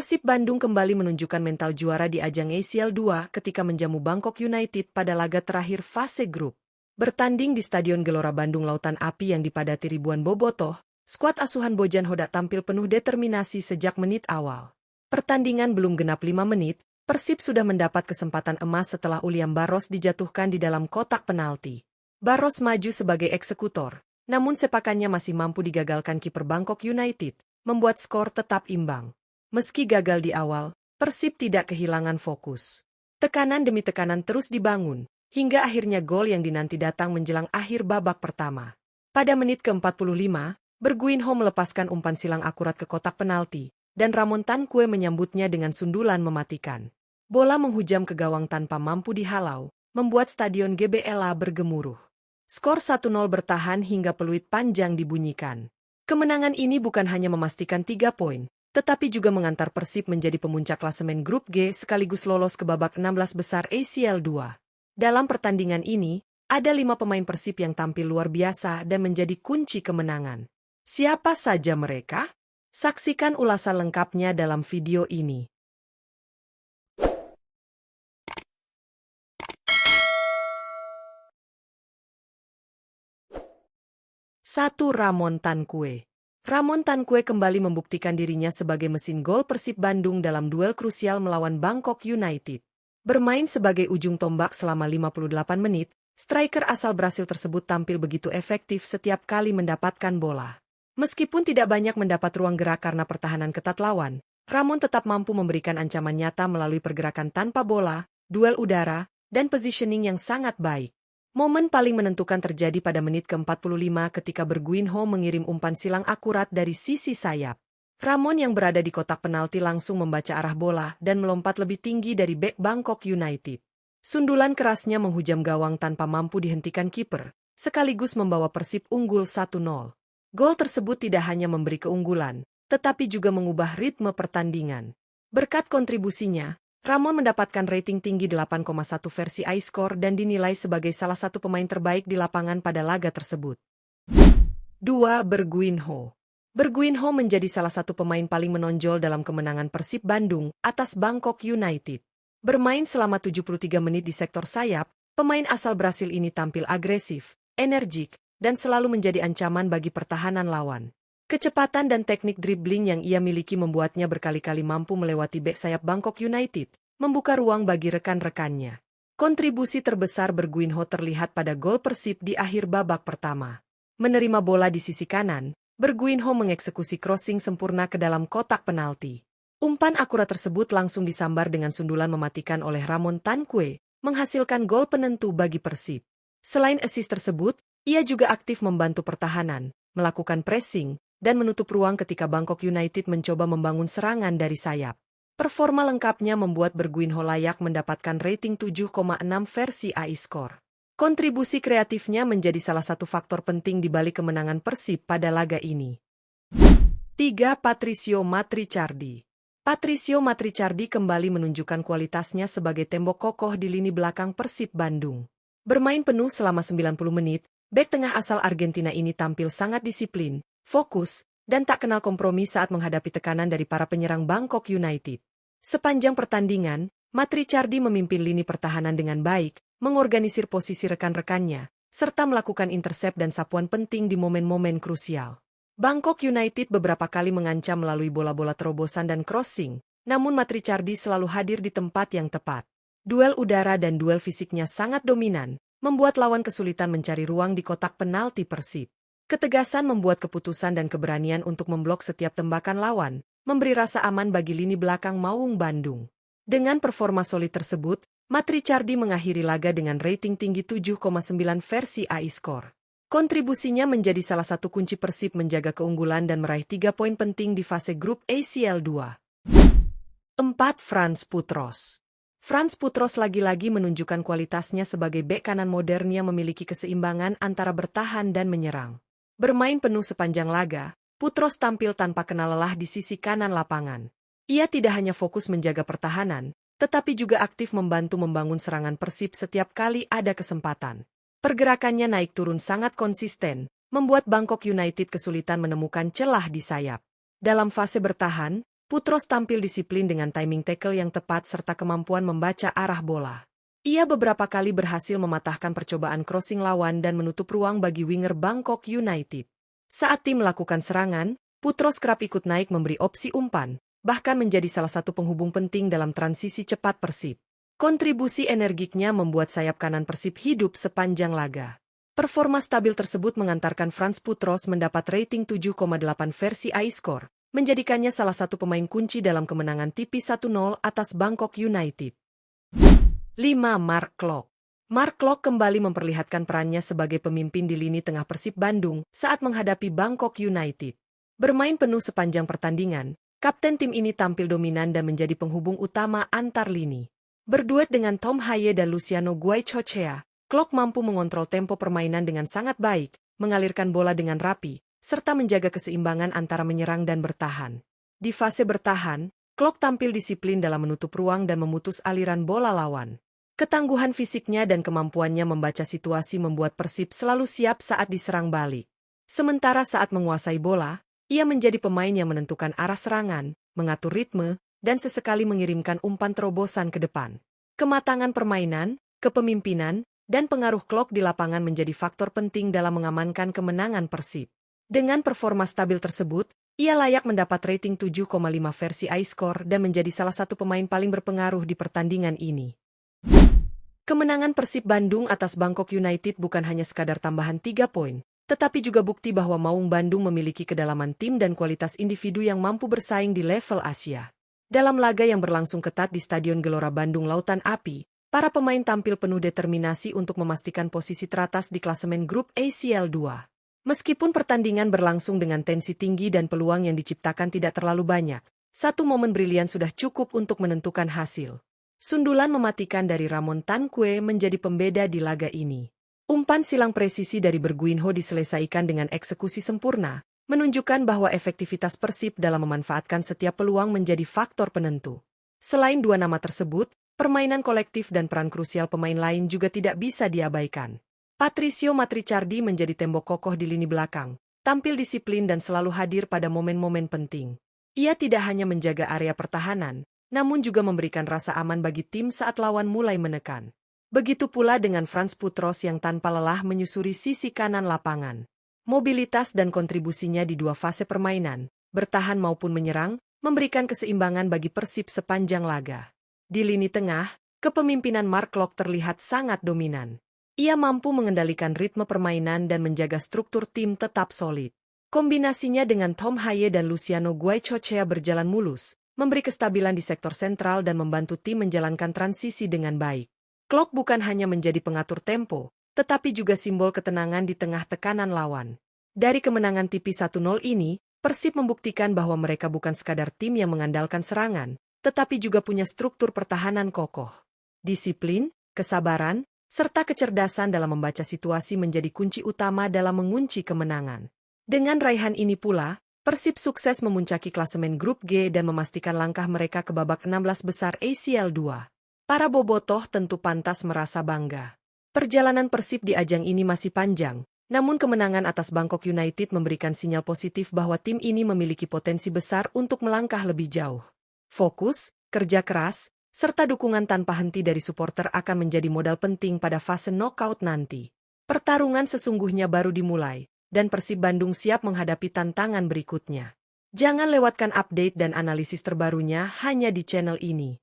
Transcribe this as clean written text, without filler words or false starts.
Persib Bandung kembali menunjukkan mental juara di ajang ACL 2 ketika menjamu Bangkok United pada laga terakhir fase grup. Bertanding di Stadion Gelora Bandung Lautan Api yang dipadati ribuan bobotoh, skuad asuhan Bojan Hodak tampil penuh determinasi sejak menit awal. Pertandingan belum genap 5 menit, Persib sudah mendapat kesempatan emas setelah Uliam Barros dijatuhkan di dalam kotak penalti. Barros maju sebagai eksekutor, namun sepakannya masih mampu digagalkan kiper Bangkok United, membuat skor tetap imbang. Meski gagal di awal, Persib tidak kehilangan fokus. Tekanan demi tekanan terus dibangun, hingga akhirnya gol yang dinanti datang menjelang akhir babak pertama. Pada menit ke-45, Berguinho melepaskan umpan silang akurat ke kotak penalti, dan Ramon Tankue menyambutnya dengan sundulan mematikan. Bola menghujam ke gawang tanpa mampu dihalau, membuat stadion GBLA bergemuruh. Skor 1-0 bertahan hingga peluit panjang dibunyikan. Kemenangan ini bukan hanya memastikan 3 poin, tetapi juga mengantar Persib menjadi pemuncak klasemen grup G sekaligus lolos ke babak 16 besar ACL 2. Dalam pertandingan ini, ada 5 pemain Persib yang tampil luar biasa dan menjadi kunci kemenangan. Siapa saja mereka? Saksikan ulasan lengkapnya dalam video ini. 1. Ramon Tankue. Ramon Tankue kembali membuktikan dirinya sebagai mesin gol Persib Bandung dalam duel krusial melawan Bangkok United. Bermain sebagai ujung tombak selama 58 menit, striker asal Brasil tersebut tampil begitu efektif setiap kali mendapatkan bola. Meskipun tidak banyak mendapat ruang gerak karena pertahanan ketat lawan, Ramon tetap mampu memberikan ancaman nyata melalui pergerakan tanpa bola, duel udara, dan positioning yang sangat baik. Momen paling menentukan terjadi pada menit ke-45 ketika Berguinho mengirim umpan silang akurat dari sisi sayap. Ramon yang berada di kotak penalti langsung membaca arah bola dan melompat lebih tinggi dari bek Bangkok United. Sundulan kerasnya menghujam gawang tanpa mampu dihentikan kiper, sekaligus membawa Persib unggul 1-0. Gol tersebut tidak hanya memberi keunggulan, tetapi juga mengubah ritme pertandingan. Berkat kontribusinya, Ramon mendapatkan rating tinggi 8,1 versi iScore dan dinilai sebagai salah satu pemain terbaik di lapangan pada laga tersebut. 2. Berguinho. Berguinho menjadi salah satu pemain paling menonjol dalam kemenangan Persib Bandung atas Bangkok United. Bermain selama 73 menit di sektor sayap, pemain asal Brasil ini tampil agresif, energik, dan selalu menjadi ancaman bagi pertahanan lawan. Kecepatan dan teknik dribbling yang ia miliki membuatnya berkali-kali mampu melewati bek sayap Bangkok United, membuka ruang bagi rekan-rekannya. Kontribusi terbesar Berguinho terlihat pada gol Persib di akhir babak pertama. Menerima bola di sisi kanan, Berguinho mengeksekusi crossing sempurna ke dalam kotak penalti. Umpan akurat tersebut langsung disambar dengan sundulan mematikan oleh Ramon Tankue, menghasilkan gol penentu bagi Persib. Selain assist tersebut, ia juga aktif membantu pertahanan, melakukan pressing, dan menutup ruang ketika Bangkok United mencoba membangun serangan dari sayap. Performa lengkapnya membuat Berguinho layak mendapatkan rating 7,6 versi iScore. Kontribusi kreatifnya menjadi salah satu faktor penting di balik kemenangan Persib pada laga ini. 3. Patricio Matrichardi. Patricio Matrichardi kembali menunjukkan kualitasnya sebagai tembok kokoh di lini belakang Persib Bandung. Bermain penuh selama 90 menit, bek tengah asal Argentina ini tampil sangat disiplin, fokus, dan tak kenal kompromi saat menghadapi tekanan dari para penyerang Bangkok United. Sepanjang pertandingan, Matrichardi memimpin lini pertahanan dengan baik, mengorganisir posisi rekan-rekannya, serta melakukan intercept dan sapuan penting di momen-momen krusial. Bangkok United beberapa kali mengancam melalui bola-bola terobosan dan crossing, namun Matrichardi selalu hadir di tempat yang tepat. Duel udara dan duel fisiknya sangat dominan, membuat lawan kesulitan mencari ruang di kotak penalti Persib. Ketegasan membuat keputusan dan keberanian untuk memblok setiap tembakan lawan, memberi rasa aman bagi lini belakang Maung Bandung. Dengan performa solid tersebut, Matrichardi mengakhiri laga dengan rating tinggi 7,9 versi iScore. Kontribusinya menjadi salah satu kunci Persib menjaga keunggulan dan meraih 3 poin penting di fase grup ACL 2. 4. Frans Putros. Frans Putros lagi-lagi menunjukkan kualitasnya sebagai bek kanan modern yang memiliki keseimbangan antara bertahan dan menyerang. Bermain penuh sepanjang laga, Putros tampil tanpa kenal lelah di sisi kanan lapangan. Ia tidak hanya fokus menjaga pertahanan, tetapi juga aktif membantu membangun serangan Persib setiap kali ada kesempatan. Pergerakannya naik turun sangat konsisten, membuat Bangkok United kesulitan menemukan celah di sayap. Dalam fase bertahan, Putros tampil disiplin dengan timing tackle yang tepat serta kemampuan membaca arah bola. Ia beberapa kali berhasil mematahkan percobaan crossing lawan dan menutup ruang bagi winger Bangkok United. Saat tim melakukan serangan, Putros kerap ikut naik memberi opsi umpan, bahkan menjadi salah satu penghubung penting dalam transisi cepat Persib. Kontribusi energiknya membuat sayap kanan Persib hidup sepanjang laga. Performa stabil tersebut mengantarkan Franz Putros mendapat rating 7,8 versi iScore, menjadikannya salah satu pemain kunci dalam kemenangan tipis 1-0 atas Bangkok United. 5. Mark Klok. Mark Klok kembali memperlihatkan perannya sebagai pemimpin di lini tengah Persib Bandung saat menghadapi Bangkok United. Bermain penuh sepanjang pertandingan, kapten tim ini tampil dominan dan menjadi penghubung utama antar lini. Berduet dengan Tom Haye dan Luciano Guaicochea, Klok mampu mengontrol tempo permainan dengan sangat baik, mengalirkan bola dengan rapi, serta menjaga keseimbangan antara menyerang dan bertahan. Di fase bertahan, Klok tampil disiplin dalam menutup ruang dan memutus aliran bola lawan. Ketangguhan fisiknya dan kemampuannya membaca situasi membuat Persib selalu siap saat diserang balik. Sementara saat menguasai bola, ia menjadi pemain yang menentukan arah serangan, mengatur ritme, dan sesekali mengirimkan umpan terobosan ke depan. Kematangan permainan, kepemimpinan, dan pengaruh Klok di lapangan menjadi faktor penting dalam mengamankan kemenangan Persib. Dengan performa stabil tersebut, ia layak mendapat rating 7,5 versi iScore dan menjadi salah satu pemain paling berpengaruh di pertandingan ini. Kemenangan Persib Bandung atas Bangkok United bukan hanya sekadar tambahan 3 poin, tetapi juga bukti bahwa Maung Bandung memiliki kedalaman tim dan kualitas individu yang mampu bersaing di level Asia. Dalam laga yang berlangsung ketat di Stadion Gelora Bandung Lautan Api, para pemain tampil penuh determinasi untuk memastikan posisi teratas di klasemen grup ACL 2. Meskipun pertandingan berlangsung dengan tensi tinggi dan peluang yang diciptakan tidak terlalu banyak, satu momen brilian sudah cukup untuk menentukan hasil. Sundulan mematikan dari Ramon Tankue menjadi pembeda di laga ini. Umpan silang presisi dari Berguinho diselesaikan dengan eksekusi sempurna, menunjukkan bahwa efektivitas Persib dalam memanfaatkan setiap peluang menjadi faktor penentu. Selain dua nama tersebut, permainan kolektif dan peran krusial pemain lain juga tidak bisa diabaikan. Patricio Matrichardi menjadi tembok kokoh di lini belakang, tampil disiplin dan selalu hadir pada momen-momen penting. Ia tidak hanya menjaga area pertahanan, namun juga memberikan rasa aman bagi tim saat lawan mulai menekan. Begitu pula dengan Franz Putros yang tanpa lelah menyusuri sisi kanan lapangan. Mobilitas dan kontribusinya di dua fase permainan, bertahan maupun menyerang, memberikan keseimbangan bagi Persib sepanjang laga. Di lini tengah, kepemimpinan Mark Klok terlihat sangat dominan. Ia mampu mengendalikan ritme permainan dan menjaga struktur tim tetap solid. Kombinasinya dengan Tom Haye dan Luciano Guaicochea berjalan mulus, memberi kestabilan di sektor sentral dan membantu tim menjalankan transisi dengan baik. Klok bukan hanya menjadi pengatur tempo, tetapi juga simbol ketenangan di tengah tekanan lawan. Dari kemenangan tipis 1-0 ini, Persib membuktikan bahwa mereka bukan sekadar tim yang mengandalkan serangan, tetapi juga punya struktur pertahanan kokoh. Disiplin, kesabaran, serta kecerdasan dalam membaca situasi menjadi kunci utama dalam mengunci kemenangan. Dengan raihan ini pula, Persib sukses memuncaki klasemen grup G dan memastikan langkah mereka ke babak 16 besar ACL 2. Para bobotoh tentu pantas merasa bangga. Perjalanan Persib di ajang ini masih panjang, namun kemenangan atas Bangkok United memberikan sinyal positif bahwa tim ini memiliki potensi besar untuk melangkah lebih jauh. Fokus, kerja keras, serta dukungan tanpa henti dari supporter akan menjadi modal penting pada fase knockout nanti. Pertarungan sesungguhnya baru dimulai, dan Persib Bandung siap menghadapi tantangan berikutnya. Jangan lewatkan update dan analisis terbarunya hanya di channel ini.